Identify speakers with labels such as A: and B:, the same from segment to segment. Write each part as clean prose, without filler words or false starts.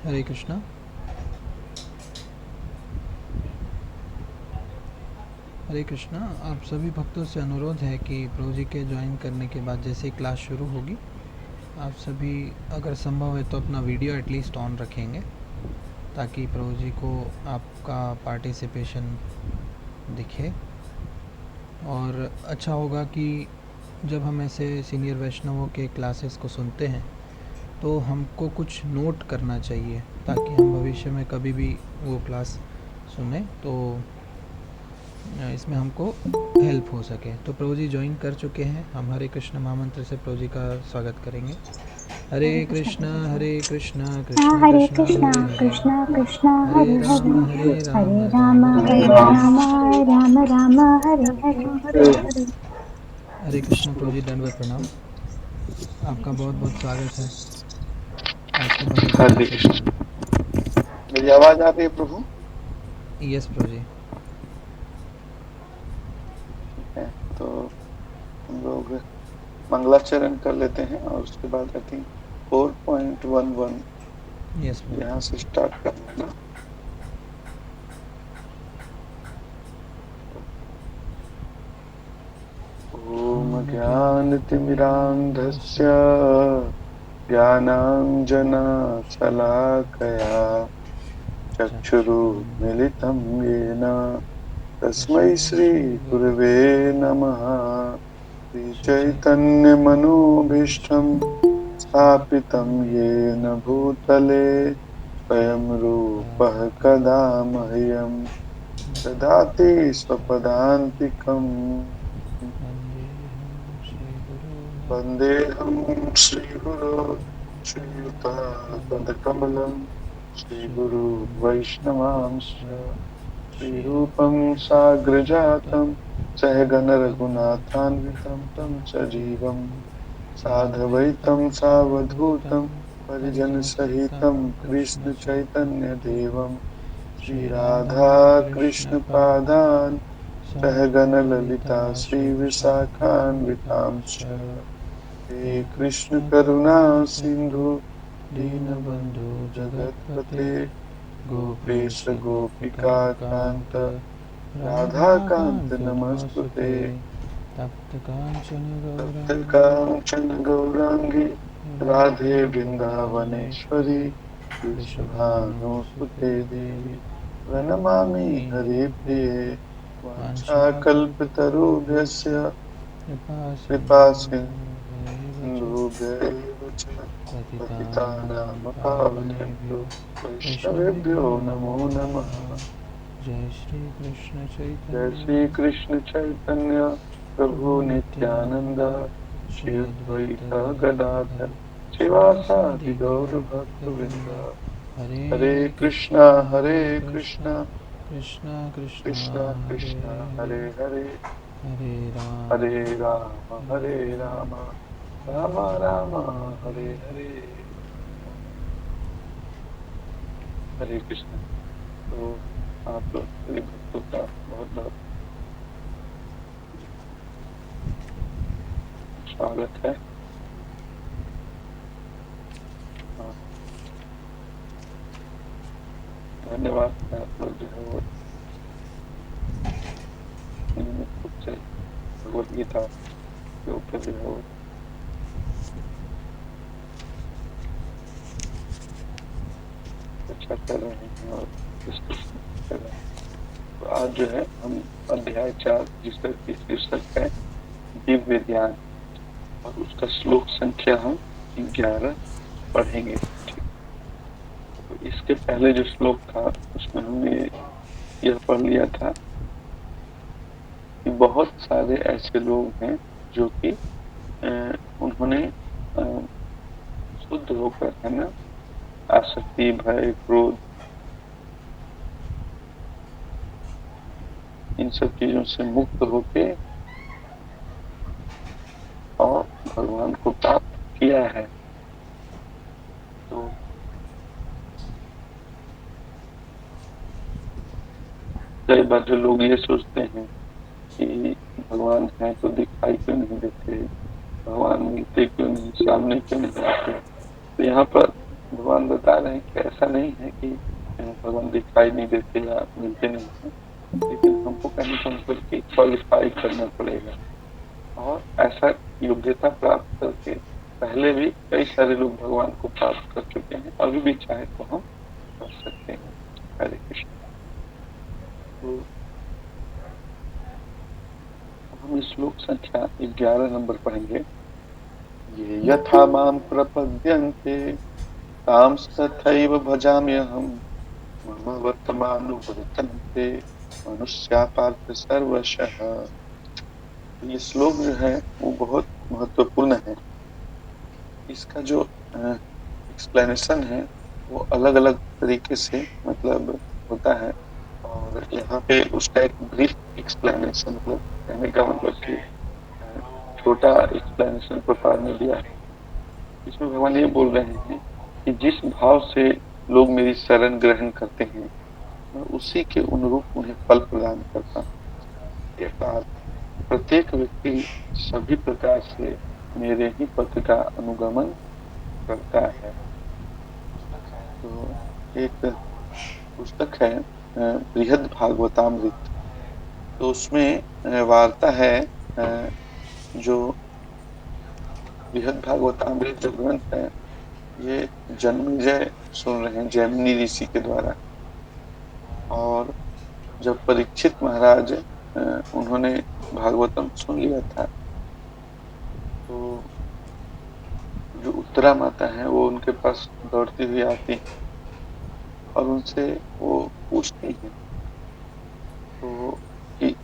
A: हरे कृष्णा। हरे कृष्णा। आप सभी भक्तों से अनुरोध है कि प्रभु जी के ज्वाइन करने के बाद जैसे ही क्लास शुरू होगी, आप सभी अगर संभव है तो अपना वीडियो एटलीस्ट ऑन रखेंगे, ताकि प्रभु जी को आपका पार्टिसिपेशन दिखे। और अच्छा होगा कि जब हम ऐसे सीनियर वैष्णवों के क्लासेस को सुनते हैं तो हमको कुछ नोट करना चाहिए, ताकि हम भविष्य में कभी भी वो क्लास सुने तो इसमें हमको हेल्प हो सके। तो प्रभु जी ज्वाइन कर चुके हैं। हम हरे कृष्ण महामंत्र से प्रभु जी का स्वागत करेंगे। हरे कृष्णा कृष्णा
B: हरे
A: कृष्णा
B: कृष्णा
A: हरे हरे,
B: कृष्णा कृष्णा
A: हरे
B: हरे
A: राम
B: हरे
A: राम
B: राम
A: राम
B: हरे
A: हरे
B: राम
A: हरे।
B: राम राम हरे हरे।
A: हरे कृष्ण प्रभु जी, दंडवत प्रणाम। आपका बहुत बहुत स्वागत है आज के भगवत गीता
C: हरे
A: सेशन
C: कृष्ण।
A: में।
C: मेरी आवाज आ रही है प्रभु?
A: यस प्रभु जी।
C: ठीक है, तो हम लोग मंगलाचरण कर लेते हैं और उसके बाद आई थिंक 4.11
A: यस प्रभु
C: यहाँ से स्टार्ट करना है ना। ओम ज्ञानतिमिरान्धस्य ज्ञानाञ्जनशलाकया चक्षुरुन्मिलितं येन तस्मै श्रीगुरवे नमः। श्रीचैतन्यमनोभीष्टं स्थापितं येन भूतले स्वयं रूपः कदा मह्यं ददाति स्वपदान्तिकम्। वन्देऽहं श्रीगुरो श्रीयुतापदकमलं श्रीगुरु वैष्णवांश्च श्रीरूपं साग्रजातं सहगणरघुनाथान्वितं तं सजीवं साधवैतं सावधूतं परिजनसहितं कृष्णचैतन्यदेवं श्रीराधा कृष्णपादान् सहगणललिता श्रीविशाखान्वितांश्च हे कृष्ण करुणा सिंधु दीनबंधु जगत्पते गोपेश गोपिका कांत राधा कांत नमस्तुते।
A: तप्त कांचन
C: तप्त
A: गौरांगी
C: कांचन गौरांगी राधे वृंदावनेश्वरी वृषभानुसुते देवी प्रणमामि हरिप्रिये। वाञ्छाकल्पतरुभ्यश्च
A: कृपा
C: कृपा
A: सिन्धुभ्यैव
C: सिन्धुभ्यैव च
A: पतितानां
C: पतितानां
A: पावनेभ्यो
C: पावनेभ्यो वैष्णवेभ्यो
A: वैष्णवेभ्यो
C: नमो
A: नमो
C: नमः।
A: नमः। जय श्री कृष्ण
C: जय
A: चैतन्य
C: श्री कृष्ण चैतन्य प्रभु
A: प्रभु
C: नित्यानंद
A: नित्यानंद
C: श्री
A: श्री
C: अद्वैत
A: अद्वैत
C: गदाधर
A: गदाधर
C: श्रीवासादि
A: श्रीवासादि
C: गौर भक्त
A: गौरभक्तवृंद।
C: वृंद।
A: हरे
C: हरे
A: कृष्णा
C: कृष्णा
A: कृष्णा कृष्णा कृष्णा
C: कृष्णा
A: हरे
C: कृष्णा
A: हरे,
C: हरे हरे
A: हरे
C: हरे
A: राम
C: हरे राम राम राम हरे हरे। हरे कृष्ण। तो आप सभी भक्तों का बहुत बहुत स्वागत है। और धन्यवाद कि आप लोग जो है वो नियमित रूप से भगवद गीता के ऊपर जो है वो चर्चा कर रहे हैं और डिस्कशन कर रहे हैं। तो आज जो है हम अध्याय 4 जिसका की शीर्षक है दिव्य ज्ञान, और उसका श्लोक संख्या हम 11 पढ़ेंगे। ठीक। तो इसके पहले जो श्लोक था उसमें हमने यह पढ़ लिया था कि बहुत सारे ऐसे लोग हैं जो कि उन्होंने शुद्ध होकर, है ना, आसक्ति भय क्रोध इन सब चीजों से मुक्त होके और भगवान को प्राप्त किया है। तो कई बार जो लोग ये सोचते हैं कि भगवान है तो दिखाई क्यों नहीं देते, भगवान मिलते क्यों नहीं, सामने क्यों नहीं आते। तो यहाँ पर भगवान बता रहे हैं कि ऐसा नहीं है कि भगवान दिखाई नहीं देते या मिलते नहीं है, लेकिन हमको कहने का मतलब कि क्वालिफाई करना पड़ेगा। और ऐसा योग्यता प्राप्त करके पहले भी कई सारे लोग भगवान को प्राप्त कर चुके हैं, अभी भी चाहे तो हम कर सकते हैं। हरे कृष्ण। तो हम श्लोक संख्या 11 नंबर पढ़ेंगे। ये यथा माम प्रपद्यन्ते तांस्तथैव भजाम्यहम्, मम वर्तमानुवर्तन्ते मनुष्या पार्थ सर्वशः। ये श्लोक जो है वो बहुत महत्वपूर्ण है। इसका जो एक्सप्लेनेशन है वो अलग अलग तरीके से मतलब होता है, और यहाँ पे उसका एक ब्रीफ एक्सप्लेनेशन, मतलब कहने का मतलब कि छोटा एक्सप्लेनेशन प्रकार में दिया है। इसमें भगवान ये बोल रहे हैं कि जिस भाव से लोग मेरी शरण ग्रहण करते हैं, मैं उसी के अनुरूप उन्हें फल प्रदान करता हूँ। ये बात प्रत्येक व्यक्ति सभी प्रकार से मेरे ही पथ का अनुगमन करता है। तो एक पुस्तक है बृहद भागवतामृत, तो उसमें वार्ता है जो बृहद भागवतामृत जो ग्रंथ है ये जन्मेजय सुन रहे हैं जैमिनी ऋषि के द्वारा। और जब परीक्षित महाराज उन्होंने भागवतम सुन लिया था, तो जो उत्तरा माता है वो उनके पास दौड़ती हुई आती है और उनसे वो पूछती है तो कि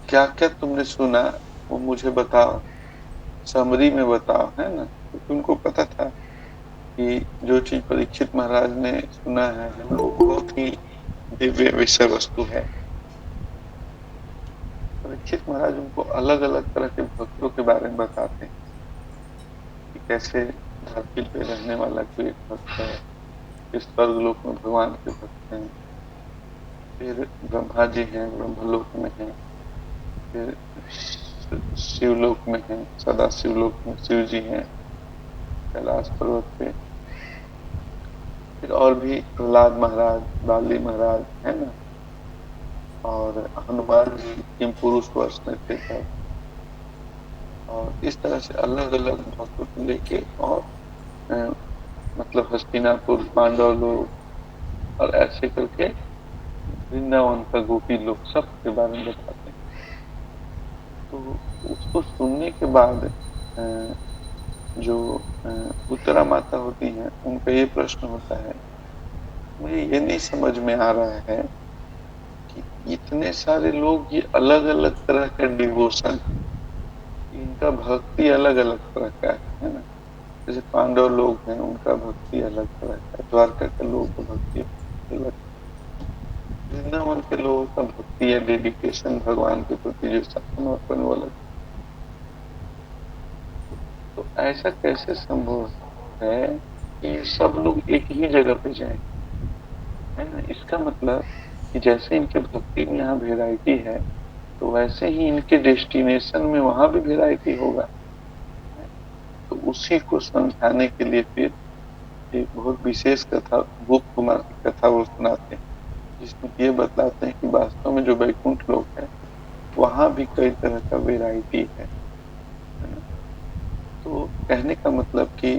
C: क्या क्या तुमने सुना वो मुझे बताओ, समरी में बताओ, है ना। क्योंकि उनको पता था कि जो चीज परीक्षित महाराज ने सुना है वो बहुत ही दिव्य विषय वस्तु है। परीक्षित महाराज उनको अलग अलग तरह के भक्तों के बारे में बताते हैं कि कैसे धरती पे रहने वाला कोई एक भक्त है, इस स्वर्गलोक में भगवान के भक्त हैं, फिर ब्रह्मा जी हैं ब्रह्मलोक में हैं, फिर शिवलोक में हैं, सदा शिवलोक में शिव जी हैं कैलाश पर्वत पे, फिर और भी प्रहलाद महाराज, बाली महाराज, है ना, और हनुमान जी किम पुरुष वर्ष में थे तब। और इस तरह से अलग अलग भक्तों को लेके और मतलब हस्तिनापुर, पांडव लोग और ऐसे करके वृंदावन का गोपी लोग सब के बारे में बताते हैं। तो उसको सुनने के बाद जो उत्तरा माता होती हैं उनका ये प्रश्न होता है, मुझे ये नहीं समझ में आ रहा है कि इतने सारे लोग ये अलग अलग तरह का डिवोशन, इनका भक्ति अलग अलग तरह का है ना। जैसे पांडव लोग हैं उनका भक्ति अलग तरह का, द्वारका के लोगों का भक्ति अलग, वृंदावन के लोगों का भक्ति या डेडिकेशन भगवान के प्रति जो समर्पण वाला। तो ऐसा कैसे संभव है कि सब लोग एक ही जगह पे जाएं, है ना। इसका मतलब कि जैसे इनके भक्ति में यहाँ वेराइटी है, तो वैसे ही इनके डेस्टिनेशन में वहां भी वेराइटी होगा। तो उसी को समझाने के लिए फिर एक बहुत विशेष कथा, गोप कुमार की कथा वो सुनाते हैं, जिसमें ये बतलाते हैं कि वास्तव में जो वैकुंठ लोक है वहां भी कई तरह का वेराइटी है ना। तो कहने का मतलब कि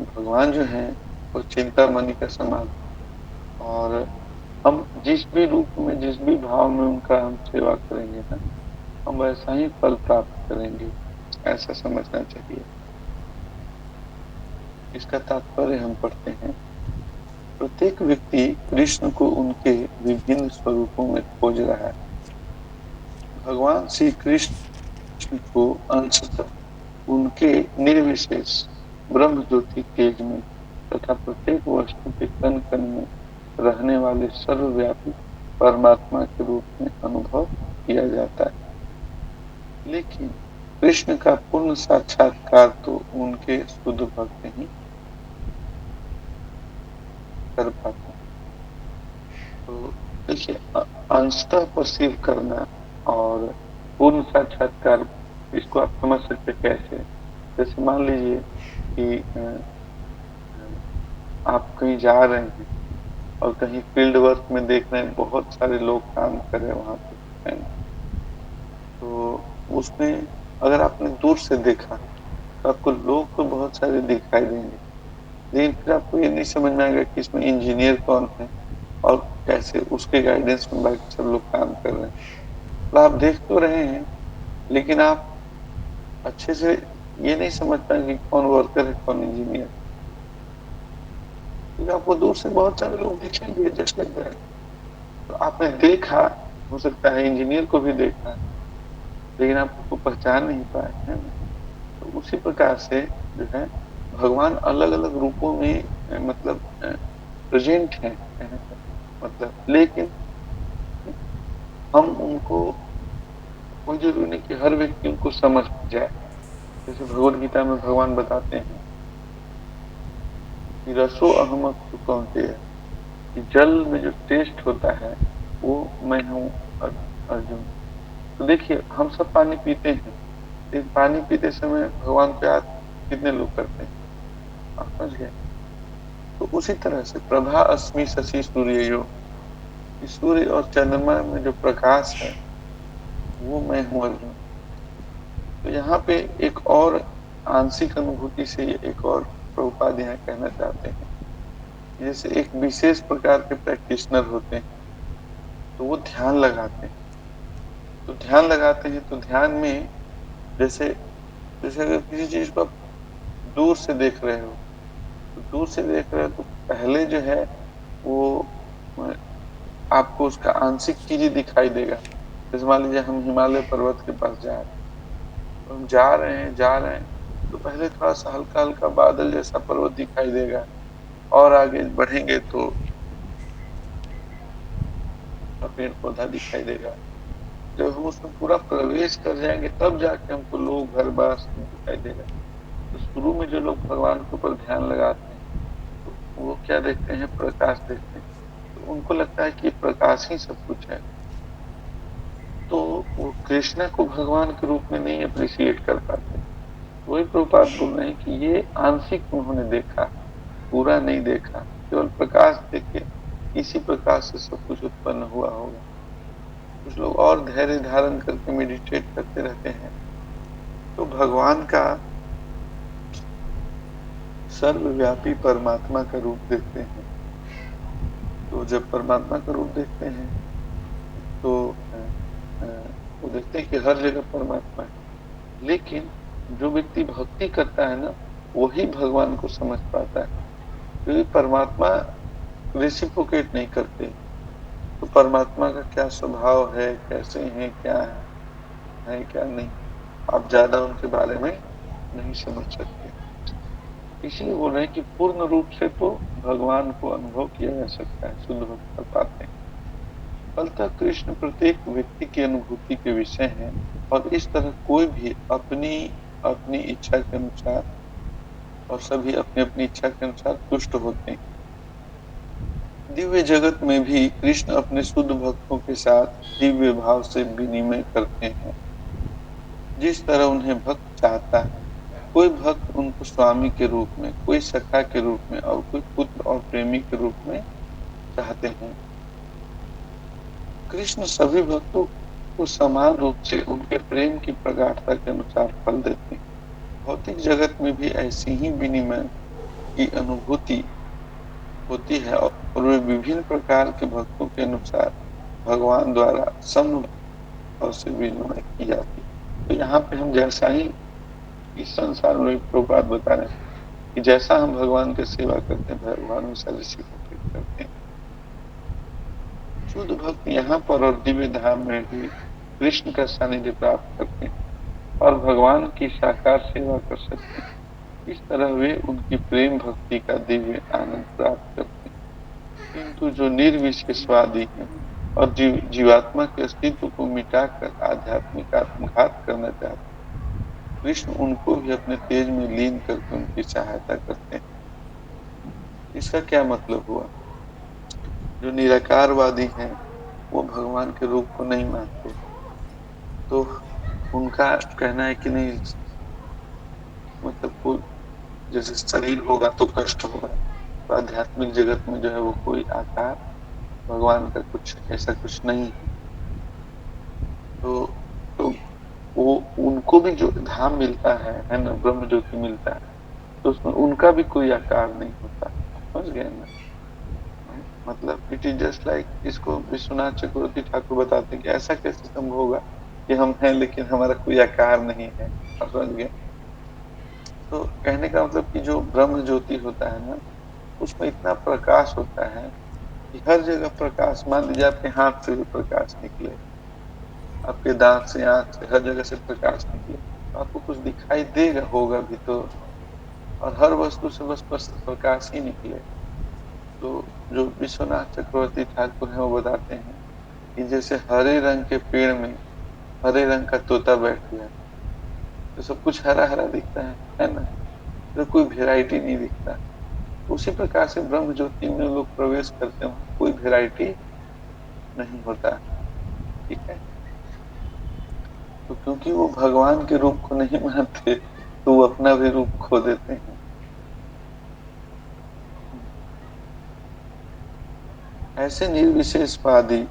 C: भगवान जो है वो चिंतामणि का समान, और हम जिस भी रूप में जिस भी भाव में उनका हम सेवा करेंगे ना, हम वैसा ही फल प्राप्त करेंगे, ऐसा समझना चाहिए। इसका तात्पर्य हम पढ़ते हैं, प्रत्येक व्यक्ति कृष्ण को उनके विभिन्न स्वरूपों में खोज रहा है। भगवान श्री कृष्ण को अंशतः उनके निर्विशेष ब्रह्म ज्योति तेज में तथा प्रत्येक वस्तु के कण कण में रहने वाले सर्वव्यापी परमात्मा के रूप में अनुभव किया जाता है। लेकिन कृष्ण का पूर्ण साक्षात्कार तो उनके शुद्ध भक्त ही कर पाते हैं। तो देखिए, अंशतः परसीव करना और पूर्ण साक्षात्कार, इसको आप समझ सकते कैसे। जैसे मान लीजिए कि आप कहीं जा रहे हैं और कहीं फील्ड वर्क में देख रहे हैं बहुत सारे लोग काम कर रहे हैं वहां पे, तो उसमें अगर आपने दूर से देखा तो आपको लोग तो बहुत सारे दिखाई देंगे, लेकिन फिर आपको ये नहीं समझ में आएगा कि इसमें इंजीनियर कौन है और कैसे उसके गाइडेंस में बाकी सब लोग काम कर रहे हैं। तो आप देख तो रहे हैं, लेकिन आप अच्छे से ये नहीं समझ पाएंगे कौन वर्कर है कौन इंजीनियर, क्योंकि आपको दूर से बहुत सारे लोग दिखेंगे जस्ट लाइक दैट। तो आपने देखा, हो सकता है इंजीनियर को भी देखा, लेकिन आप उसको पहचान नहीं पाए, है ना। तो उसी प्रकार से जो है भगवान अलग अलग रूपों में मतलब प्रेजेंट है, मतलब, लेकिन हम उनको, कोई जरूरी नहीं कि हर व्यक्ति उनको समझ जाए। जैसे भगवत गीता में भगवान बताते हैं कि रसो अहम तो कौनते है, कि जल में जो टेस्ट होता है वो मैं हूँ अर्जुन। तो देखिए हम सब पानी पीते हैं, लेकिन पानी पीते समय भगवान को याद कितने लोग करते हैं, आप समझ गए। तो उसी तरह से प्रभा अस्मि शशि सूर्य, सूर्य और चंद्रमा में जो प्रकाश है वो मैं हूँ अर्जुन। तो यहाँ पे एक और आंशिक अनुभूति से एक और प्रभुपाद यहाँ कहना चाहते हैं, जैसे एक विशेष प्रकार के प्रैक्टिशनर होते हैं तो वो ध्यान लगाते हैं। तो ध्यान लगाते हैं तो ध्यान में जैसे जैसे अगर किसी चीज को आप दूर से देख रहे हो, तो दूर से देख रहे हो तो पहले जो है वो आपको उसका आंशिक चीज ही दिखाई देगा। जैसे मान लीजिए हम हिमालय पर्वत के पास जा रहे हैं, तो हम जा रहे हैं तो पहले थोड़ा सा हल्का हल्का बादल जैसा पर्वत दिखाई देगा, और आगे बढ़ेंगे तो पेड़ पौधा दिखाई देगा। जब हम उसमें पूरा प्रवेश कर जाएंगे तब जाके हमको लोग घर बार सब दिखाई देगा। तो शुरू में जो लोग भगवान के ऊपर ध्यान लगाते हैं तो वो क्या देखते हैं, प्रकाश देखते हैं, तो उनको लगता है कि प्रकाश ही सब कुछ है। तो वो कृष्णा को भगवान के रूप में नहीं अप्रिशिएट कर पाते। वही प्रभुपाद बोल रहे हैं कि ये आंशिक उन्होंने देखा, पूरा नहीं देखा, केवल प्रकाश देखे, इसी प्रकाश से सब कुछ उत्पन्न हुआ होगा। कुछ लोग और धैर्य धारण करके मेडिटेट करते रहते हैं तो भगवान का सर्वव्यापी परमात्मा का रूप देखते हैं। तो जब परमात्मा का रूप देखते हैं तो वो देखते हैं कि हर जगह परमात्मा है। लेकिन जो व्यक्ति भक्ति करता है ना वही भगवान को समझ पाता है, क्योंकि परमात्मा रेसिप्रोकेट नहीं करते। तो परमात्मा का क्या स्वभाव है, कैसे है, क्या है क्या नहीं, आप ज्यादा उनके बारे में नहीं समझ सकते। इसलिए बोल रहे हैं कि पूर्ण रूप से तो भगवान को अनुभव किया जा सकता है, शुद्ध भक्त कर पाते हैं। फलतः कृष्ण प्रत्येक व्यक्ति की अनुभूति के विषय हैं, और इस तरह कोई भी अपनी अपनी इच्छा के अनुसार और सभी अपनी अपनी इच्छा के अनुसार तुष्ट होते हैं। दिव्य जगत में भी कृष्ण अपने शुद्ध भक्तों के साथ दिव्य भाव से विनिमय करते हैं, जिस तरह उन्हें भक्त चाहता है। कोई भक्त उनको स्वामी के रूप में, कोई सखा के रूप में और कोई पुत्र और प्रेमी के रूप में चाहते हैं। कृष्ण सभी भक्तों को समान रूप से उनके प्रेम की प्रगाढ़ता के अनुसार फल देते हैं। भौतिक जगत में भी ऐसी ही विनिमय की अनुभूति होती है और वे विभिन्न प्रकार के भक्तों के अनुसार भगवान द्वारा समभाव से विनिमय की जाती है। तो यहाँ पे हम जैसा ही इस संसार में प्रभुपाद बता रहे हैं कि जैसा हम भगवान की सेवा करते हैं भगवान वैसा रेसिप्रोकेट करते हैं। शुद्ध भक्त यहाँ पर और दिव्य धाम में भी कृष्ण का सानिध्य प्राप्त करते हैं और भगवान की साकार सेवा कर सकते हैं। इस तरह वे उनकी प्रेम भक्ति का दिव्य आनंद प्राप्त करते हैं। किंतु जो निर्विशेषवादी हैं और जीवात्मा के अस्तित्व को मिटाकर आध्यात्मिक आत्मघात करना चाहते हैं, कृष्ण उनको भी अपने तेज में लीन करके उनकी सहायता करते हैं। इसका क्या मतलब हुआ? जो निराकारवादी हैं वो भगवान के रूप को नहीं मानते, तो उनका कहना है कि नहीं, मतलब कोई जैसे शरीर होगा तो कष्ट होगा, तो आध्यात्मिक जगत में जो है वो कोई आकार भगवान का कुछ ऐसा कुछ नहीं है। तो तो वो उनको भी जो धाम मिलता है ना, ब्रह्म ज्योति मिलता है, तो उसमें उनका भी कोई आकार नहीं होता। समझ गए ना? मतलब इट इज जस्ट लाइक, इसको विश्वनाथ चक्रवर्ती ठाकुर बताते हैं कि ऐसा कैसे संभव होगा कि हम हैं लेकिन हमारा कोई आकार नहीं है। आप समझ गए? तो कहने का मतलब कि जो ब्रह्म ज्योति होता है ना, उसमें इतना प्रकाश होता है कि हर जगह प्रकाश। मान लीजिए आपके हाथ से भी प्रकाश निकले, आपके दांत से, आंख से, हर जगह से प्रकाश निकले, तो आपको कुछ दिखाई देगा, होगा भी तो। और हर वस्तु से बस प्रकाश ही निकले। तो जो विश्वनाथ चक्रवर्ती ठाकुर हैं वो बताते हैं कि जैसे हरे रंग के पेड़ में हरे रंग का तोता बैठ गया, तो सब कुछ हरा हरा दिखता है ना, तो कोई वेराइटी नहीं दिखता। उसी प्रकार से ब्रह्म ज्योति में लोग प्रवेश करते हैं, कोई वेराइटी नहीं होता। ठीक है? तो क्योंकि वो भगवान के रूप को नहीं मानते, तो वो अपना भी रूप खो देते हैं। ऐसे निर्विशेषवादी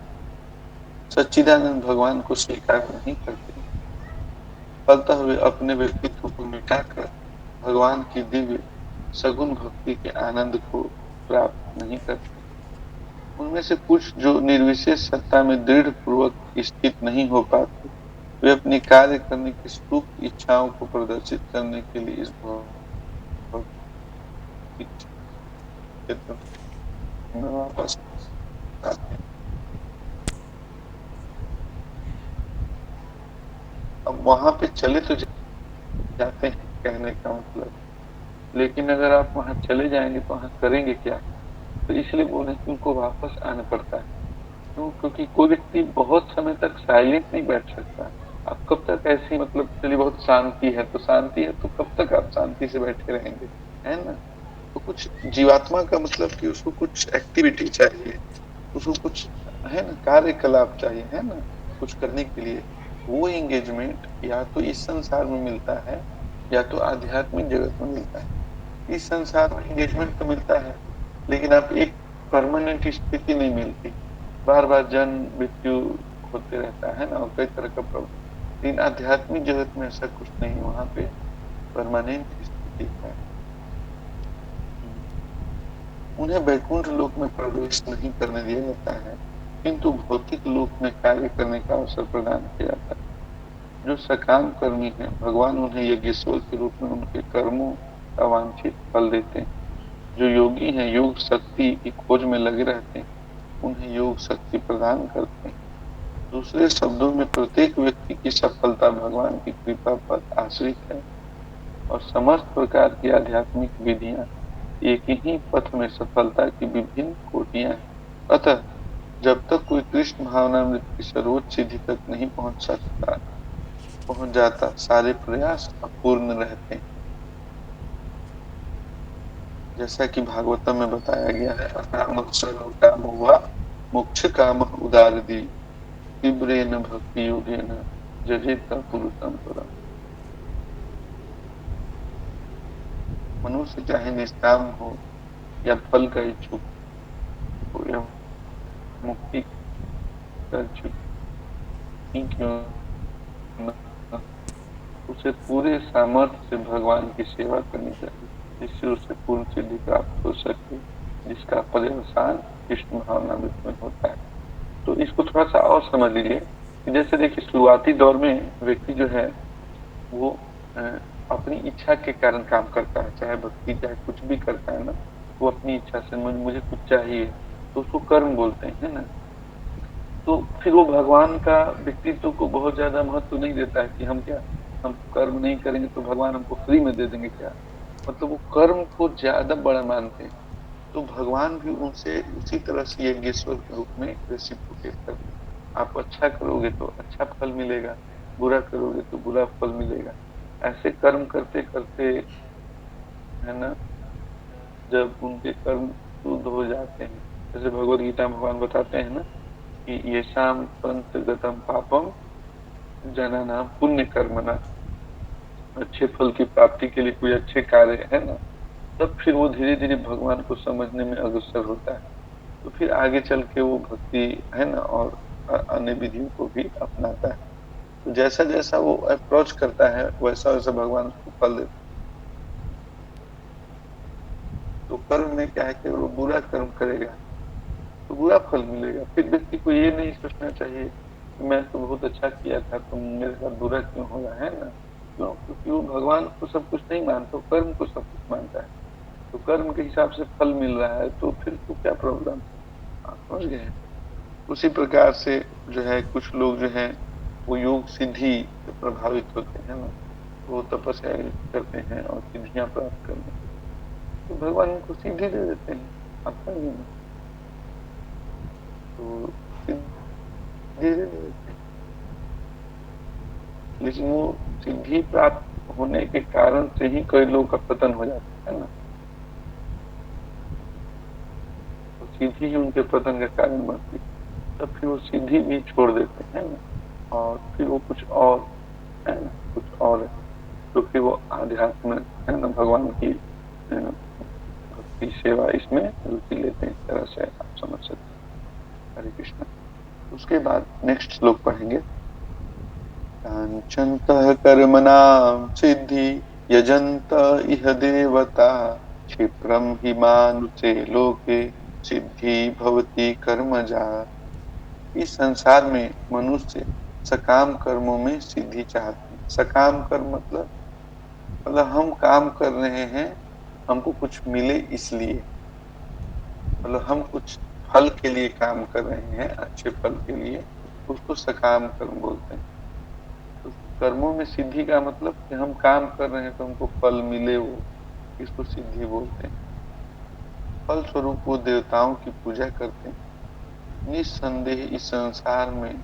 C: सच्चिदानंद भगवान को स्वीकार नहीं करते, फलतः वे अपने व्यक्तित्व को मिटाकर भगवान की दिव्य सगुण भक्ति के आनंद को प्राप्त नहीं करते। उनमें से कुछ जो निर्विशेष सत्ता में दृढ़ पूर्वक स्थित नहीं हो पाते, वे अपनी कार्य करने की सुप्त इच्छाओं को प्रदर्शित करने के लिए इस भौतिक क्षेत्र में वापस आते हैं। अब वहां पे चले तो जाते हैं, कहने का मतलब, लेकिन अगर आप वहां चले जाएंगे तो वहां करेंगे क्या? तो इसलिए बोले कि उनको वापस आना पड़ता है। क्यों? क्योंकि कोई व्यक्ति बहुत समय तक साइलेंट नहीं बैठ सकता। आप कब तक ऐसी, मतलब चलिए बहुत शांति है, तो शांति है तो कब तक आप शांति से बैठे रहेंगे? है ना? तो कुछ जीवात्मा का मतलब कि उसको कुछ एक्टिविटी चाहिए, उसको कुछ, है ना, कार्यकलाप चाहिए, है ना, कुछ करने के लिए। वो एंगेजमेंट या तो इस संसार में मिलता है या तो आध्यात्मिक जगत में मिलता है। इस संसार में एंगेजमेंट तो मिलता है, लेकिन आप एक परमानेंट स्थिति नहीं मिलती, बार बार जन्म मृत्यु होते रहता है ना, और कई तरह का प्रॉब्लम। लेकिन आध्यात्मिक जगत में ऐसा कुछ नहीं, वहां पे परमानेंट स्थिति है। उन्हें वैकुंठ लोक में प्रवेश नहीं करने दिया जाता है, किंतु भौतिक लोक में कार्य करने का अवसर प्रदान किया जाता है। जो सकाम कर्मी है, भगवान उन्हें यज्ञेश्वर के रूप में उनके कर्मों का वांछित फल देते हैं। जो योगी हैं, योग शक्ति की खोज में लगे रहते हैं, उन्हें योग शक्ति प्रदान करते हैं। दूसरे शब्दों में प्रत्येक व्यक्ति की सफलता भगवान की कृपा पर आश्रित है, और समस्त प्रकार की आध्यात्मिक विधियां एक ही पथ में सफलता की विभिन्न कोटियां हैं। अतः जब तक कोई कृष्ण भावनामृत की सर्वोच्च सिद्धि तक नहीं पहुंच जाता, सारे प्रयास अपूर्ण रहते हैं। जैसा कि भागवतम में बताया गया है, अकामः सर्व काम हुआ मोक्ष काम उदारदी तीव्रेन भक्ति योगेन जजेत पुरुषम परम। मनुष्य चाहे निष्काम हो या फल का इच्छुक हो या मुक्ति का इच्छुक ही क्यों न, उसे पूरे सामर्थ्य से भगवान की सेवा करनी चाहिए, जिससे उसे पूर्ण सिद्धि प्राप्त हो सके, जिसका पर्यवसान कृष्ण भावनामृत में होता है। तो इसको थोड़ा सा और समझ लीजिए कि जैसे देखिए, शुरुआती दौर में व्यक्ति जो है वो अ, अपनी इच्छा के कारण काम करता है, चाहे भक्ति चाहे कुछ भी करता है ना, वो अपनी इच्छा से मुझे कुछ चाहिए, तो उसको कर्म बोलते हैं, है ना। तो फिर वो भगवान का व्यक्तित्व को बहुत ज्यादा महत्व नहीं देता है कि हम क्या, हम कर्म नहीं करेंगे तो भगवान हमको फ्री में दे देंगे क्या। मतलब वो कर्म को ज्यादा बड़ा मानते हैं। तो भगवान भी उनसे उसी तरह से यज्ञेश्वर के रूप में रेसिप्रोकेट करते हैं। आप अच्छा करोगे तो अच्छा फल मिलेगा, बुरा करोगे तो बुरा फल मिलेगा। ऐसे कर्म करते करते, है ना, जब उनके कर्म शुद्ध हो जाते हैं, जैसे भगवत गीता में भगवान बताते हैं ना कि ये शाम पंथ गतम पापम जना नाम पुण्य कर्मना, अच्छे फल की प्राप्ति के लिए कोई अच्छे कार्य, है ना, तब फिर वो धीरे धीरे भगवान को समझने में अग्रसर होता है। तो फिर आगे चल के वो भक्ति है ना, और अन्य विधियों को भी अपनाता है। तो जैसा जैसा वो अप्रोच करता है वैसा वैसा भगवान उसको फल देता है। तो कर्म में क्या है कि वो बुरा कर्म करेगा तो बुरा फल मिलेगा। फिर व्यक्ति को ये नहीं सोचना चाहिए कि मैं तो बहुत अच्छा किया था, तो मेरे साथ बुरा क्यों हो रहा है ना। क्यों? क्योंकि वो भगवान को सब कुछ नहीं मानता, वो कर्म को सब कुछ मानता है। तो कर्म के हिसाब से फल मिल रहा है तो फिर तो क्या प्रॉब्लम। आप समझ गए हैं? उसी प्रकार से जो है कुछ लोग जो है वो योग सिद्धि से प्रभावित होते हैं ना, वो तपस्या करते हैं और सिद्धियां प्राप्त करते हैं, तो भगवान उनको सिद्धि दे देते हैं। आप समझे ना? तो सिद्धि दे देते हैं। लेकिन वो सिद्धि प्राप्त होने के कारण से ही कई लोगों का पतन हो जाता है ना। तो सिद्धि ही उनके पतन का कारण बनती है। तब फिर वो सिद्धि भी छोड़ देते हैं ना, और फिर वो कुछ और है ना, कुछ और है। तो फिर वो आध्यात्म है ना, भगवान की है ना, भक्ति सेवा इसमें रुचि लेते हैं। इस तरह से आप समझ सकते हैं। हरे कृष्ण। उसके बाद नेक्स्ट श्लोक पढ़ेंगे। कांचनतः कर्मणां सिद्धि यजंत इह देवता क्षिप्रम हि मानुषे लोके सिद्धि भवति कर्मजा। इस संसार में मनुष्य सकाम कर्मों में सिद्धि चाहते हैं। सकाम कर्म मतलब हम काम कर रहे हैं, हमको कुछ मिले इसलिए, मतलब हम कुछ फल के लिए काम कर रहे हैं, अच्छे फल के लिए, उसको सकाम कर्म बोलते हैं। तो कर्मों में सिद्धि का मतलब कि हम काम कर रहे हैं तो हमको फल मिले, वो इसको सिद्धि बोलते हैं। फल स्वरूप वो देवताओं की पूजा करते हैं। निस्संदेह इस संसार में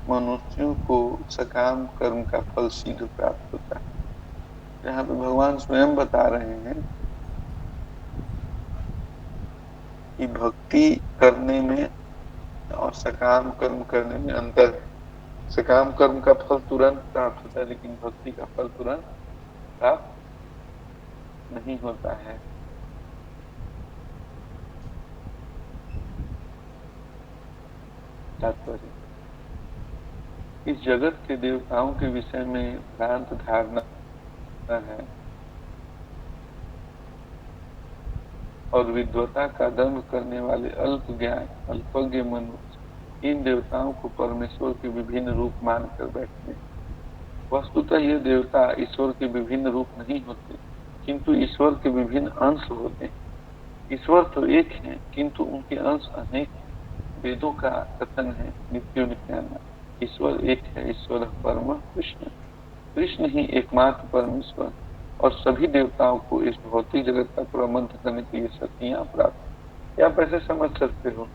C: मनुष्यों को सकाम कर्म का फल शीघ्र प्राप्त होता है। यहाँ पे भगवान स्वयं बता रहे हैं कि भक्ति करने में और सकाम कर्म करने में अंतर है। सकाम कर्म का फल तुरंत प्राप्त होता है, लेकिन भक्ति का फल तुरंत प्राप्त नहीं होता है। तात्पर्य, इस जगत के देवताओं के विषय में भ्रांत धारणा है और विद्वता का दंभ करने वाले अल्प ज्ञान अल्पज्ञ मनुष्य इन देवताओं को परमेश्वर के विभिन्न रूप मानकर बैठते हैं। वस्तुतः ये देवता ईश्वर के विभिन्न रूप नहीं होते, किंतु ईश्वर के विभिन्न अंश होते हैं। ईश्वर तो एक है, किंतु उनके अंश अनेक हैं। वेदों का कथन है नित्यो नित्याना, ईश्वर एक है, ईश्वर परम कृष्ण। कृष्ण ही एकमात्र परमेश्वर और सभी देवताओं को इस भौतिक जगत का प्रबंध करने के लिए शक्तियां प्राप्त। आप ऐसे समझ सकते हो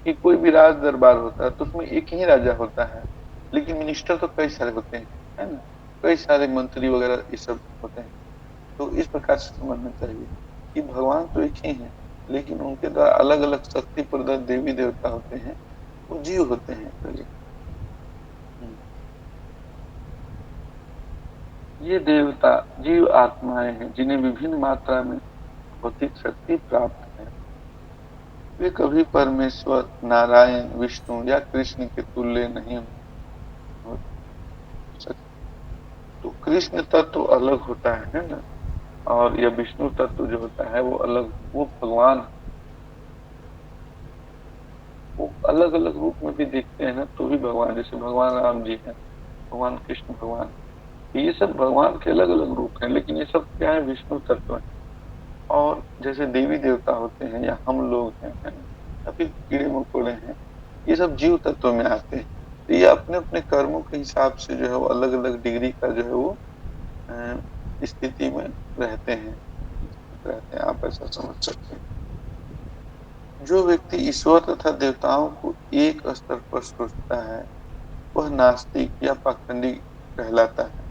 C: कि कोई भी राज दरबार होता है तो उसमें एक ही राजा होता है, लेकिन मिनिस्टर तो कई सारे होते हैं, है ना, कई सारे मंत्री वगैरह ये सब होते हैं। तो इस प्रकार से समझना चाहिए कि भगवान तो एक ही है, लेकिन उनके द्वारा अलग अलग शक्ति प्रदत्त देवी देवता होते हैं, वो जीव होते हैं। चलिए, ये देवता जीव आत्माएं हैं जिन्हें विभिन्न मात्रा में भौतिक शक्ति प्राप्त है। वे कभी परमेश्वर नारायण विष्णु या कृष्ण के तुल्य नहीं हो सकते। तो कृष्ण तत्व अलग होता है ना, और यह विष्णु तत्व जो होता है वो अलग, वो भगवान, वो अलग अलग रूप में भी देखते हैं ना तो भी भगवान। जैसे भगवान राम जी हैं, भगवान कृष्ण भगवान, ये सब भगवान के अलग अलग रूप हैं, लेकिन ये सब क्या है, विष्णु तत्व है। और जैसे देवी देवता होते हैं या हम लोग हैं, है ना, या फिर कीड़े मकोड़े हैं, ये सब जीव तत्व में आते हैं। तो ये अपने अपने कर्मों के हिसाब से जो है वो अलग अलग डिग्री का जो है वो स्थिति में रहते हैं। आप ऐसा समझ सकते हैं। जो व्यक्ति ईश्वर तथा देवताओं को एक स्तर पर सोचता है वह नास्तिक या पाखंडी कहलाता है।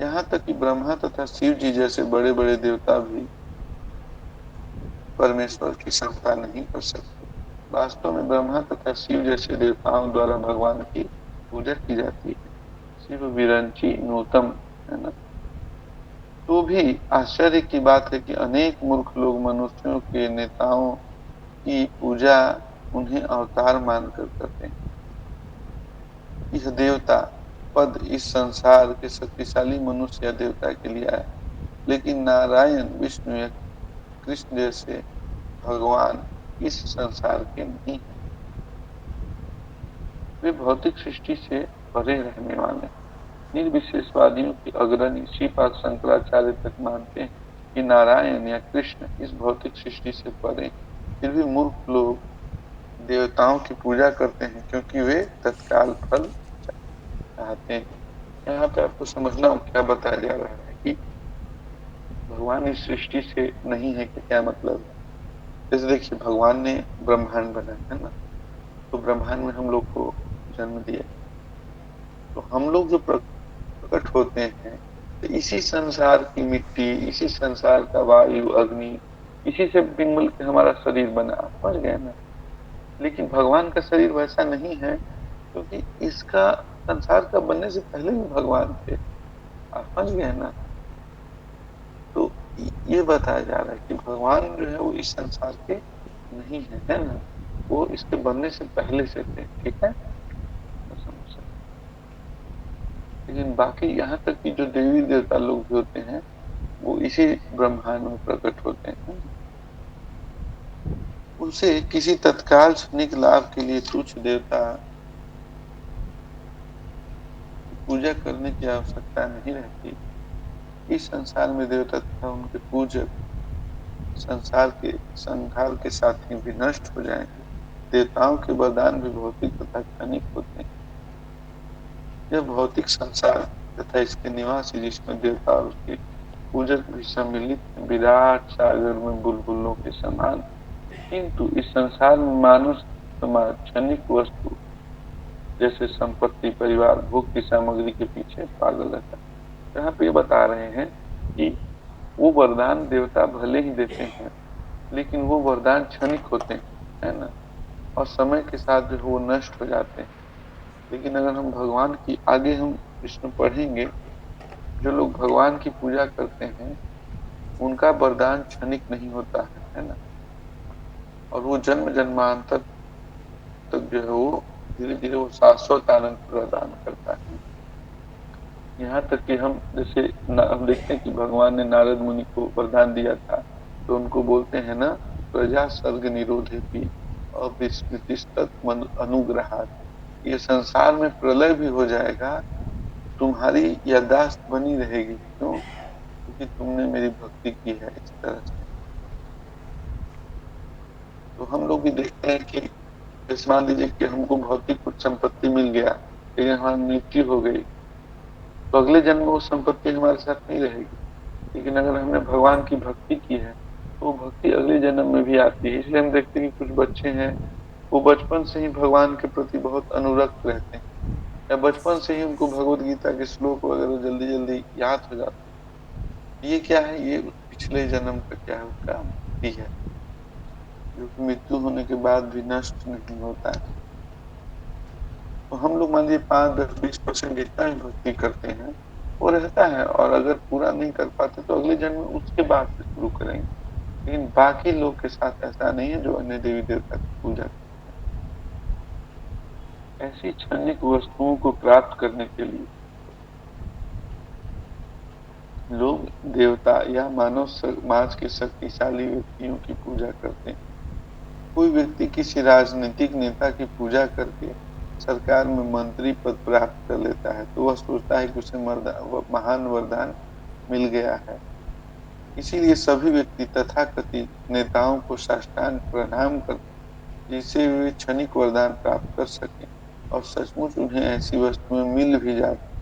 C: यहाँ तक कि ब्रह्मा तथा शिव जी जैसे बड़े बड़े देवता भी परमेश्वर की क्षमता नहीं कर सकते। वास्तव में ब्रह्मा तथा शिव जैसे देवताओं द्वारा भगवान की पूजा की जाती है। शिव विरंची नूतम, है ना, तो भी आश्चर्य की बात है कि अनेक मूर्ख लोग मनुष्यों के नेताओं की पूजा उन्हें अवतार मानकर करते हैं। यह देवता पद इस संसार के शक्तिशाली मनुष्य या देवता के लिए आया, लेकिन नारायण, विष्णु या कृष्ण जैसे भगवान इस संसार के नहीं है। वे भौतिक सृष्टि से परे रहने वाले निर्विशेषवादियों के अग्रणी श्रीपाद शंकराचार्य तक मानते हैं कि नारायण या कृष्ण इस भौतिक सृष्टि से परे। फिर भी मूर्ख लोग देवताओं की पूजा करते हैं क्योंकि वे तत्काल फल चाहते हैं। यहाँ पे आपको समझना क्या बताया जा रहा है कि भगवान इस सृष्टि से नहीं है कि क्या मतलब है। जैसे देखिए, भगवान ने ब्रह्मांड बनाया है ना, तो ब्रह्मांड में हम लोग को जन्म दिया, तो हम लोग जो प्रकट होते हैं, तो इसी संसार की मिट्टी, इसी संसार का वायु, अग्नि, इसी से मिल के हमारा शरीर बना। आप समझ गए ना। लेकिन भगवान का शरीर वैसा नहीं है, क्योंकि इसका संसार का बनने से पहले भी भगवान थे। आप समझ गए ना। तो ये बताया जा रहा है कि भगवान जो है वो इस संसार के नहीं है ना, वो इसके बनने से पहले से थे। ठीक है, तो समझ सकते। लेकिन बाकी यहाँ तक कि जो देवी देवता लोग भी होते हैं, वो इसी ब्रह्मांड में प्रकट होते हैं। उनसे किसी तत्काल क्षणिक लाभ के लिए तुच्छ देवता की पूजा करने की आवश्यकता नहीं रहती। इस संसार में देवता तथा उनके पूजक संसार के साथ ही भी नष्ट हो जाएंगे। देवताओं के वरदान भी भौतिक तथा क्षणिक होते हैं। यह भौतिक संसार तथा इसके निवासी, जिसमें देवता और उसके पूजक भी सम्मिलित हैं, विराट सागर में बुलबुलों के समान। किंतु इस संसार में मानव समाज क्षणिक वस्तु जैसे संपत्ति, परिवार, भोग की सामग्री के पीछे पागल रहता है। यहाँ पे ये बता रहे हैं कि वो वरदान देवता भले ही देते हैं, लेकिन वो वरदान क्षणिक होते हैं, है ना, और समय के साथ जो है वो नष्ट हो जाते हैं। लेकिन अगर हम भगवान की आगे हम इसमें पढ़ेंगे, जो लोग भगवान की पूजा करते हैं उनका वरदान क्षणिक नहीं होता है ना, और वो जन्म जन्मांतर तक जो है वो धीरे धीरे वो शाश्वत आनंद प्रदान करता है। यहाँ तक कि हम जैसे हम देखते हैं कि भगवान ने नारद मुनि को वरदान दिया था, तो उनको बोलते हैं ना, प्रजा सर्ग निरोधे भी अविस्मृतिस्तत् अनुग्रहात्। ये संसार में प्रलय भी हो जाएगा, तुम्हारी याददाश्त बनी रहेगी। क्यों? क्योंकि तुमने मेरी भक्ति की है इस तरह से। तो हम लोग भी देखते हैं कि जैसे मान लीजिए कि हमको भौतिक कुछ संपत्ति मिल गया, लेकिन हमारी मृत्यु हो गई, तो अगले जन्म में वो संपत्ति हमारे साथ नहीं रहेगी। लेकिन अगर हमने भगवान की भक्ति की है, तो वो भक्ति अगले जन्म में भी आती है। इसलिए हम देखते हैं कि कुछ बच्चे हैं, वो बचपन से ही भगवान के प्रति बहुत अनुरक्त रहते हैं, या बचपन से ही उनको भगवत गीता के श्लोक वगैरह जल्दी जल्दी याद हो जाते हैं। ये क्या है? ये पिछले जन्म का क्या है, उसका भक्ति है, जो कि मृत्यु होने के बाद भी नष्ट नहीं होता है। तो हम लोग मान लीजिए 5, 10, 20% जितना भी भक्ति करते हैं वो रहता है, और अगर पूरा नहीं कर पाते तो अगले जन्म में उसके बाद से शुरू करेंगे। लेकिन बाकी लोग के साथ ऐसा नहीं है जो अन्य देवी देवता की पूजा करते हैं। ऐसी क्षणिक वस्तुओं को प्राप्त करने के लिए लोग देवता या मानव समाज के शक्तिशाली व्यक्तियों की पूजा करते हैं। कोई व्यक्ति किसी राजनीतिक नेता की पूजा करके सरकार में मंत्री पद प्राप्त कर लेता है, तो वह सोचता है कि उसे महान वरदान मिल गया है। इसीलिए सभी व्यक्ति तथाकथित नेताओं को साष्टांग प्रणाम करते, जिससे वे क्षणिक वरदान प्राप्त कर सकें, और सचमुच उन्हें ऐसी वस्तुएं मिल भी जाती।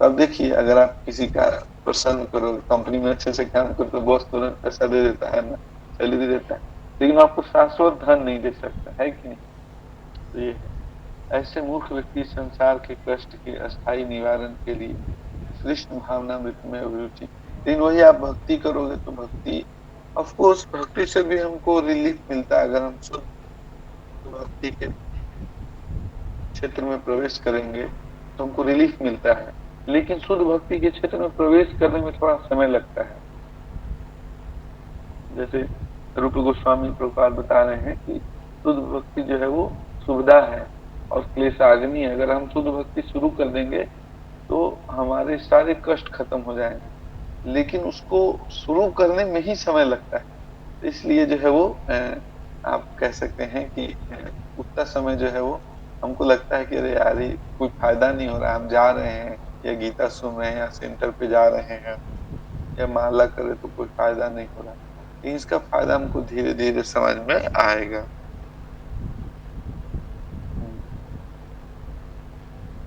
C: अब देखिए, अगर आप किसी का प्रसन्न करो, कंपनी में अच्छे से काम करो, तो बॉस तुरंत पैसा दे देता है ना, सैलरी देता है, लेकिन आपको शाश्वत धन नहीं दे सकता है कि नहीं। तो ये है, ऐसे मूर्ख व्यक्ति संसार के कष्ट के अस्थायी निवारण के लिए कृष्ण भावनामृत में अभिरुचि। लेकिन वही आप भक्ति करोगे तो भक्ति, ऑफ कोर्स भक्ति से भी हमको रिलीफ मिलता है। अगर हम शुद्ध भक्ति के क्षेत्र में प्रवेश करेंगे तो हमको रिलीफ मिलता है। लेकिन शुद्ध भक्ति के क्षेत्र में प्रवेश करने में थोड़ा समय लगता है। जैसे रूप गोस्वामी प्रभुपाद बता रहे हैं कि शुद्ध भक्ति जो है वो सुविधा है और क्लेशाग्नि है। अगर हम शुद्ध भक्ति शुरू कर देंगे तो हमारे सारे कष्ट खत्म हो जाएंगे, लेकिन उसको शुरू करने में ही समय लगता है। तो इसलिए जो है वो आप कह सकते हैं कि उतना समय जो है वो हमको लगता है कि अरे यार ये कोई फायदा नहीं हो रहा, हम जा रहे हैं या गीता सुन रहे हैं या सेंटर पे जा रहे हैं या माला करे तो कोई फायदा नहीं हो रहा। लेकिन इसका फायदा हमको धीरे धीरे समझ में आएगा। हम्म,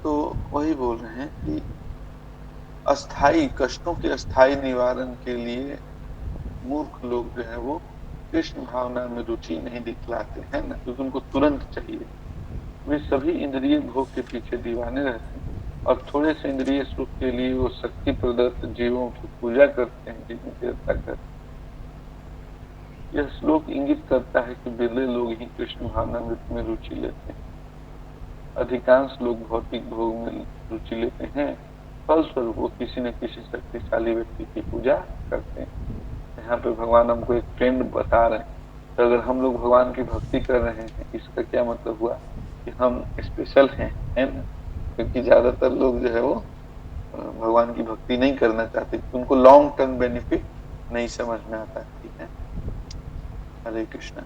C: तो वही बोल रहे हैं कि अस्थाई कष्टों के अस्थाई निवारण के लिए मूर्ख लोग जो है वो कृष्ण भावना में रुचि नहीं दिखलाते हैं ना, क्योंकि उनको तुरंत चाहिए। वे सभी इंद्रिय भोग के पीछे दीवाने रहते हैं और थोड़े से इंद्रिय सुख के लिए वो शक्ति प्रदत्त जीवों की पूजा करते हैं, जिनकी देवता करते हैं। यह श्लोक इंगित करता है कि बिरले लोग ही कृष्ण भावनामृत में रुचि लेते हैं। अधिकांश लोग भौतिक भोग में रुचि लेते हैं, फलस्वरूप वो किसी न किसी शक्तिशाली व्यक्ति की पूजा करते हैं। यहाँ पे भगवान हमको एक ट्रेंड बता रहे हैं। तो अगर हम लोग भगवान की भक्ति कर रहे हैं, इसका क्या मतलब हुआ कि हम स्पेशल हैं, है ना? क्योंकि ज्यादातर लोग जो है वो भगवान की भक्ति नहीं करना चाहते, उनको लॉन्ग टर्म बेनिफिट नहीं समझ में आता। ठीक है, हरे कृष्णा।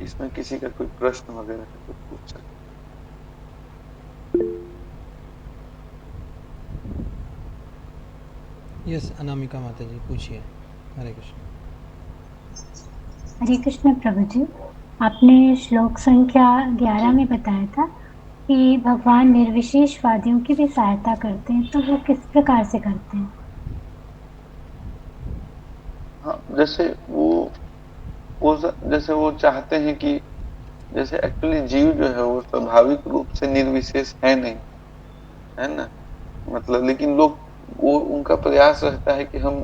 C: इसमें किसी का कोई प्रश्न वगैरह है तो पूछ सकते।
A: यस अनामिका माता जी पूछिए। हरे कृष्ण।
B: हरे कृष्ण प्रभु जी, आपने श्लोक संख्या 11 में बताया था कि भगवान निर्विशेषवादियों की भी सहायता करते हैं, तो वो किस प्रकार से करते हैं?
C: हाँ, जैसे जैसे वो चाहते हैं कि जैसे एक्चुअली जीव जो है वो स्वाभाविक रूप से निर्विशेष है नहीं, है ना? मतलब लेकिन लोग वो उनका प्रयास रहता है कि हम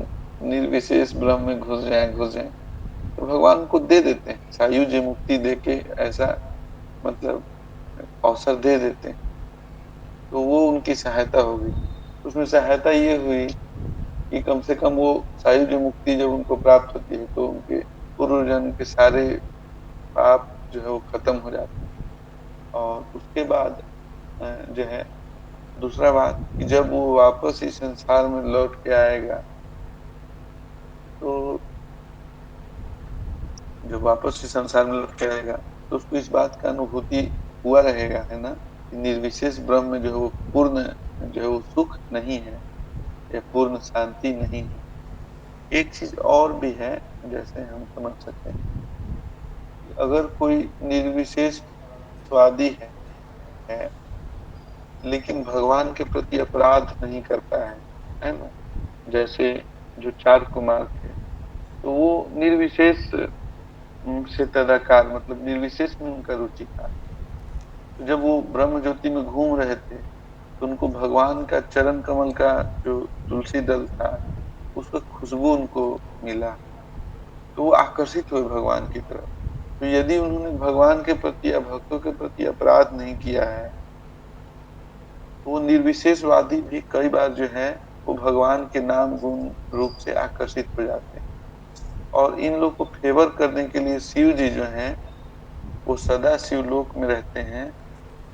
C: निर्विशेष ब्रह्म में घुस जाएं। तो भगवान को दे देते हैं सायुज्य मुक्ति दे के, ऐसा मतलब अवसर दे देते हैं। तो वो उनकी सहायता होगी। उसमें सहायता ये हुई कि कम से कम वो सायुज्य मुक्ति जब उनको प्राप्त होती है तो उनके पूर्व जन्म के सारे पाप जो है वो खत्म हो जाते हैं। और उसके बाद जो है दूसरा बात कि जब वो वापस इस संसार में लौट के आएगा, तो जब वापस इस संसार में लौट के आएगा तो उसको इस बात का अनुभूति हुआ रहेगा, है ना, कि निर्विशेष ब्रह्म में जो है वो पूर्ण जो है वो सुख नहीं है या पूर्ण शांति नहीं है। एक चीज और भी है, जैसे हम समझ सकते हैं कि अगर कोई निर्विशेष स्वादी है लेकिन भगवान के प्रति अपराध नहीं करता है ना? जैसे जो चार कुमार थे, तो वो निर्विशेष से तदाकार, मतलब निर्विशेष में उनका रुचि था। तो जब वो ब्रह्म ज्योति में घूम रहे थे तो उनको भगवान का चरण कमल का जो तुलसी दल था उसका खुशबू उनको मिला, तो वो आकर्षित हुए भगवान की तरफ। तो यदि उन्होंने भगवान के प्रति या भक्तों के प्रति अपराध नहीं किया है तो वो निर्विशेषवादी भी कई बार जो है वो भगवान के नाम गुण रूप से आकर्षित हो जाते हैं। और इन लोग को फेवर करने के लिए शिव जी जो हैं वो सदा शिवलोक में रहते हैं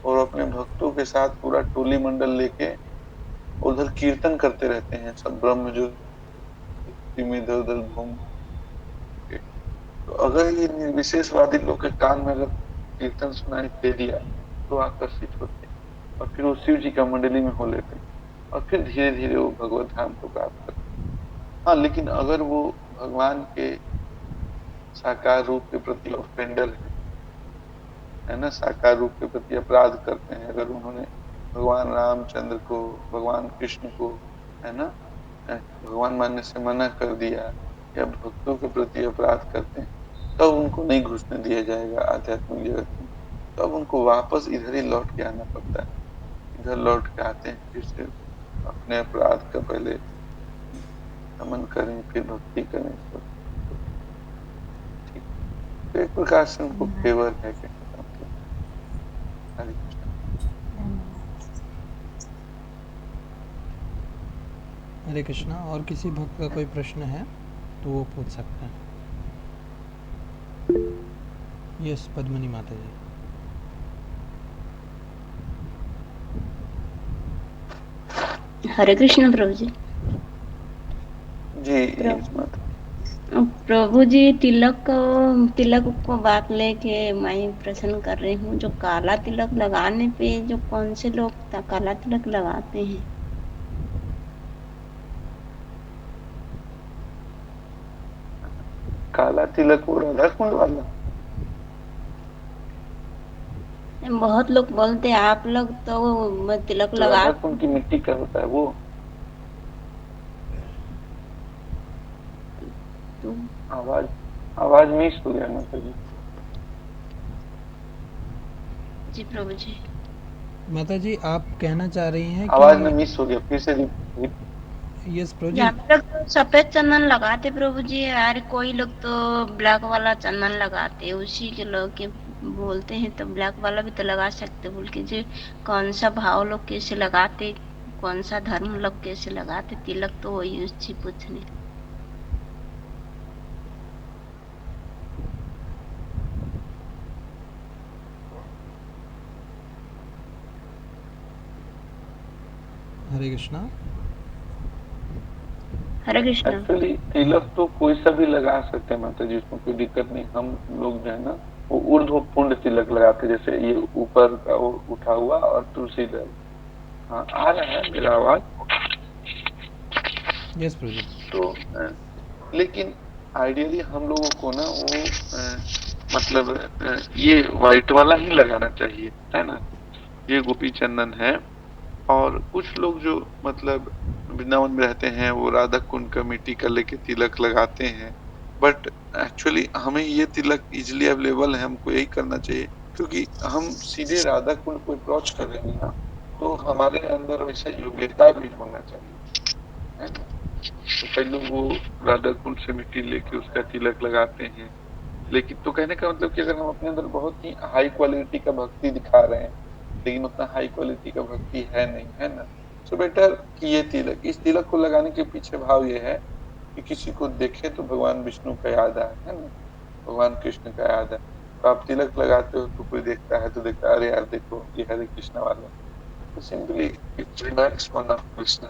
C: और अपने भक्तों के साथ पूरा टोली मंडल लेके उधर कीर्तन करते रहते हैं, सब ब्रह्म ज्योति में इधर उधर घूम के। तो अगर ये निर्विशेषवादी लोग के कान में अगर कीर्तन सुनाई दे दिया तो आकर्षित होते हैं और फिर वो शिव जी का मंडली में हो लेते हैं और फिर धीरे धीरे वो भगवत धाम को प्राप्त करते हैं। हाँ, लेकिन अगर वो भगवान के साकार रूप के प्रति ऑफेंडर है ना, साकार रूप के प्रति अपराध करते हैं, अगर उन्होंने भगवान रामचंद्र को, भगवान कृष्ण को, है ना, भगवान मानने से मना कर दिया या भक्तों के प्रति अपराध करते हैं, तब उनको नहीं घुसने दिया जाएगा आध्यात्मिक जगत में। तब उनको वापस इधर ही लौट के आना पड़ता है। इधर लौट के आते हैं, फिर से अपने अपराध का पहले दमन करें फिर भक्ति करें। तो ठीक, तो एक प्रकार से उनको फेवर है। हरे कृष्ण।
B: धन्यवाद।
A: हरे कृष्णा। और किसी भक्त का कोई प्रश्न है तो वो पूछ सकते हैं। यस पद्मनी माता जी।
D: हरे कृष्ण प्रभु जी।
C: जी
D: प्रभु
C: यस माता।
D: प्रभु जी, तिलक को बात लेके मैं प्रश्न कर रही हूँ। जो काला तिलक लगाने पे जो कौन से लोग काला तिलक लगाते हैं?
C: काला तिलक वो राधा कुंड वाला?
D: बहुत लोग बोलते हैं, आप लोग तो तिलक लगा
C: राधा कुंड की मिट्टी का होता है वो।
D: तो
C: आवाज आवाज मिस हो गया माता जी।
D: जी प्रभु जी।
A: माता जी आप कहना चाह रही हैं
C: आवाज में
A: कि
C: मिस हो गया, फिर से
A: यस प्रभु जी।
D: हम लोग तो सफेद चंदन लगाते प्रभु जी, यार कोई लोग तो ब्लैक वाला चंदन लगाते, उसी के लोग के बोलते हैं। तो ब्लैक वाला भी तो लगा सकते बोल के जी। कौन सा भाव लोग कैसे लगाते, कौन सा धर्म लोग कैसे लगाते तिलक, तो वही उससे पूछने।
A: हरे कृष्णा।
D: हरे कृष्ण।
C: एक्चुअली तिलक तो कोई सा भी लगा सकते हैं माता जी, उसमें कोई दिक्कत नहीं। हम लोग जो है ना वो ऊर्ध्व पुंड तिलक लगाते, जैसे ये ऊपर का वो उठा हुआ और तुलसी दल। हाँ आ रहा है मेरा आवाज?
A: यस प्रभु जी।
C: तो लेकिन आइडियली हम लोगों को ना वो मतलब ये व्हाइट वाला ही लगाना चाहिए, है ना। ये गोपी चंदन है। और कुछ लोग जो मतलब वृंदावन में रहते हैं वो राधा कुंड का मिट्टी का लेके तिलक लगाते हैं। बट एक्चुअली हमें ये तिलक इजिली अवेलेबल है, हमको यही करना चाहिए, क्योंकि हम सीधे राधा कुंड को अप्रोच कर रहे हैं ना, तो हमारे अंदर वैसा योग्यता भी होना चाहिए, है ना। तो कई लोग वो राधा कुंड से मिट्टी लेके उसका तिलक लगाते हैं। लेकिन तो कहने का मतलब कि अगर हम अपने अंदर बहुत ही हाई क्वालिटी का भक्ति दिखा रहे हैं, लेकिन उतना हाई क्वालिटी का भक्ति है नहीं, है ना, सो बेटर कि ये तिलक, इस तिलक को लगाने के पीछे भाव ये है कि किसी को देखे तो भगवान विष्णु का याद आए, है ना, भगवान कृष्ण का याद आए। तो आप तिलक लगाते हो तो कोई देखता है तो देखता है, अरे यार देखो ये हरे कृष्ण वाला। तो simply it reminds one of Krishna.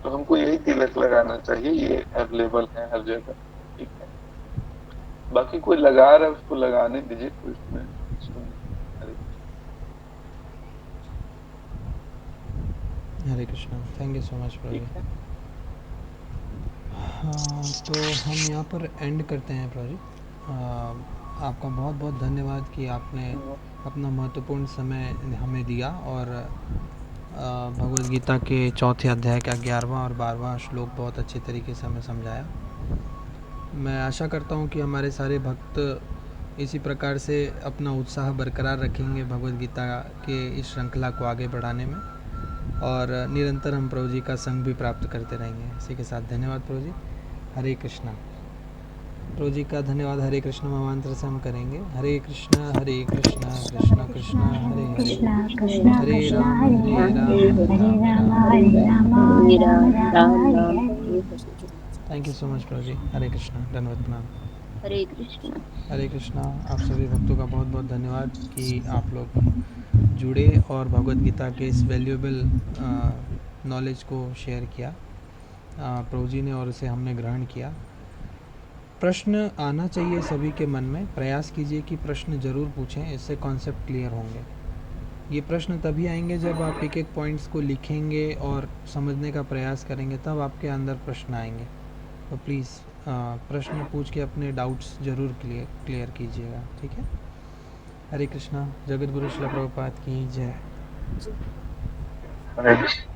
C: तो हमको यही तिलक लगाना चाहिए, ये अवेलेबल है हर जगह, ठीक है। बाकी कोई लगा रहा है उसको लगाने दीजिए, कोई उसमें इशू नहीं। Hare
A: Hare Krishna. Thank you so much प्रभु जी।
C: ठीक है।
A: हाँ तो हम यहाँ पर एंड करते हैं प्रभु जी। आपका बहुत बहुत धन्यवाद कि आपने अपना महत्वपूर्ण समय हमें दिया और भगवद गीता के चौथे अध्याय का 11वां और 12वां श्लोक बहुत अच्छे तरीके से हमें समझाया। मैं आशा करता हूँ कि हमारे सारे भक्त इसी प्रकार से अपना उत्साह बरकरार रखेंगे भगवद गीता के इस श्रृंखला को आगे बढ़ाने में, और निरंतर हम प्रभु जी का संग भी प्राप्त करते रहेंगे। इसी के साथ धन्यवाद प्रभु जी। हरे कृष्णा। प्रभु जी का धन्यवाद हरे कृष्ण महामंत्र से हम करेंगे। हरे कृष्णा कृष्ण कृष्ण हरे हरे,
B: कृष्णा कृष्णा
A: हरे
B: कृष्णा
A: राम
B: हरे राम, हरे राम
A: राम
B: हरे Ram, Ram Ram Hare Hare.
A: Thank you so much प्रभु जी। हरे कृष्णा। धन्यवाद प्रणाम।
D: हरे कृष्ण।
A: हरे कृष्णा। आप सभी भक्तों का बहुत बहुत धन्यवाद कि आप लोग जुड़े और भगवद गीता के इस वैल्यूएबल नॉलेज को शेयर किया प्रभु जी ने, और उसे हमने ग्रहण किया। प्रश्न आना चाहिए सभी के मन में। प्रयास कीजिए कि प्रश्न ज़रूर पूछें, इससे कॉन्सेप्ट क्लियर होंगे। ये प्रश्न तभी आएंगे जब आप एक एक पॉइंट्स को लिखेंगे और समझने का प्रयास करेंगे, तब आपके अंदर प्रश्न आएंगे। तो प्लीज़ प्रश्न पूछ के अपने डाउट्स ज़रूर क्लियर कीजिएगा, ठीक है। हरे कृष्णा। जगत गुरु श्रील प्रभुपाद की जय।
C: कृष्ण।